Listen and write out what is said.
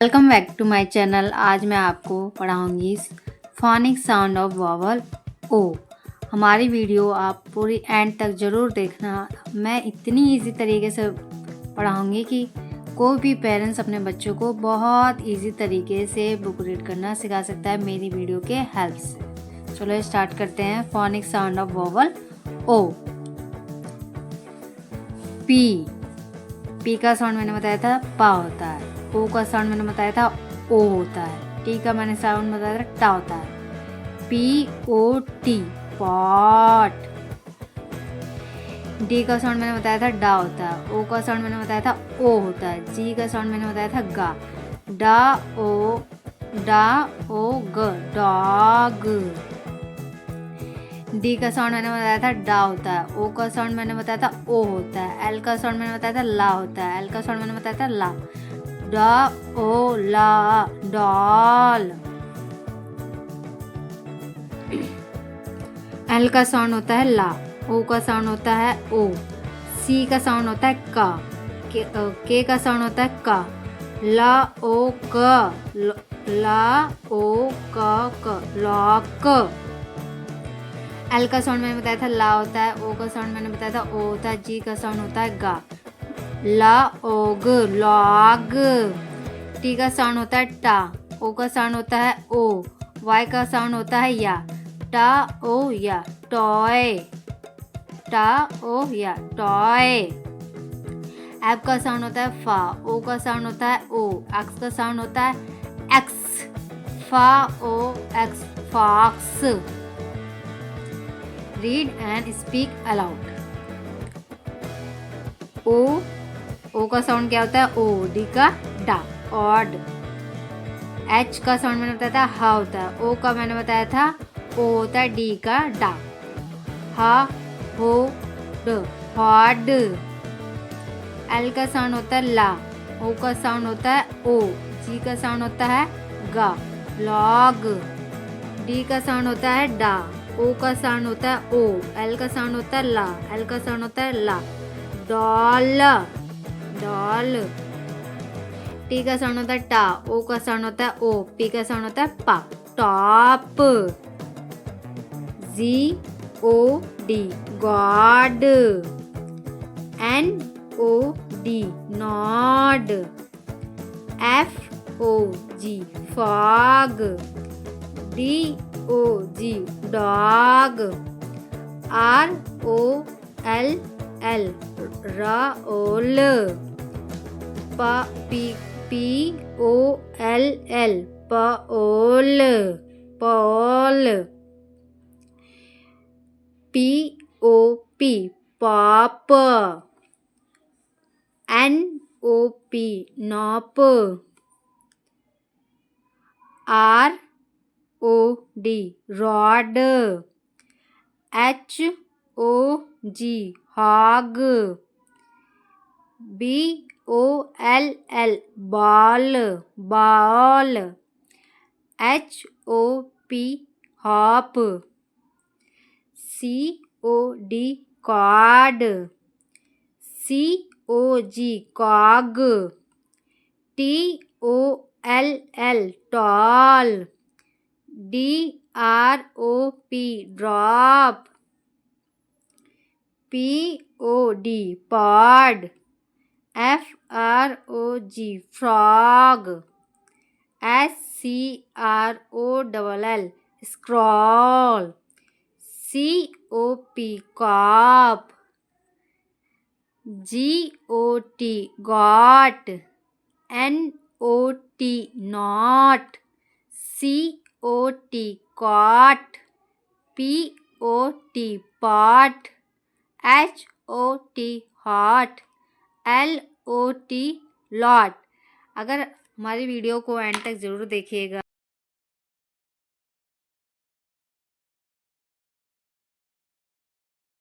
Welcome back to my channel. आज मैं आपको पढ़ाऊंगी phonic sound of vowel O. हमारी वीडियो आप पूरी एंड तक ज़रूर देखना। मैं इतनी इजी तरीके से पढ़ाऊंगी कि कोई भी पेरेंट्स अपने बच्चों को बहुत इजी तरीके से बुक रीड करना सिखा सकता है मेरी वीडियो के हेल्प से। चलो स्टार्ट करते हैं। Phonic sound of vowel O. P का साउंड मैंने बताया था पा होता है। ओ का साउंड मैंने बताया था ओ होता है। टी का मैंने साउंड बताया था टा होता है। P O T pot. D का साउंड मैंने बताया था डा होता है। ओ का साउंड मैंने बताया था ओ होता है। जी का साउंड मैंने बताया था गा। डा ओ ग डॉग। डी का साउंड मैंने बताया था डा होता है। ओ का साउंड मैंने बताया था ओ होता है। एल का साउंड मैंने बताया था ला होता है। एल का साउंड मैंने बताया था ला। डा ओ ला डॉल। एल का साउंड होता है ला। ओ का साउंड होता है ओ। सी का साउंड होता है का। के का साउंड होता है का। ला ओ क ला ओ क लॉक। एल का साउंड मैंने बताया था ला होता है। ओ का साउंड मैंने बताया था ओ होता है। जी का साउंड होता है गा। ला ओग लॉग। टी का साउंड होता है टा। ओ का साउंड होता है ओ। वाई का साउंड होता है या। टा ओ या टॉय। टा ओ या टॉय। एफ का साउंड होता है फा। ओ का साउंड होता है ओ। एक्स का साउंड होता है एक्स। फा O X fox. Read and speak aloud. O का साउंड क्या होता है ओ। डी का डा ऑड। एच का साउंड मैंने बताया था हा होता है। ओ का मैंने बताया था ओ होता है। डी का डा हा हो ड हॉड। एल का साउंड होता है ला। ओ का साउंड होता है ओ। जी का साउंड होता है गा लॉग। डी का साउंड होता है डा। ओ का साउंड होता है ओ। एल का साउंड होता है ला। एल का साउंड होता है ला डॉल डॉल। टी का साउंड होता है टा। ओ का साउंड होता है ओ। पी का साउंड होता है पा top. G O D god. N O D nod. F O G fog. D O G dog. R O L L roll. P O L L poll poll. P O P pop. N O P nop. R O D rod. H O G hog. B O L L boll boll. H O P hop. C O D cod. C O G cog. T O L L toll. D R O P drop. P O D pod. F R O G frog. S C R O double L scroll. C O P cop. G O T got. N O T not. C O T cot. P O T pot. H O T hot. L O T lot. अगर हमारी video को and तक ज़रूर देखिएगा।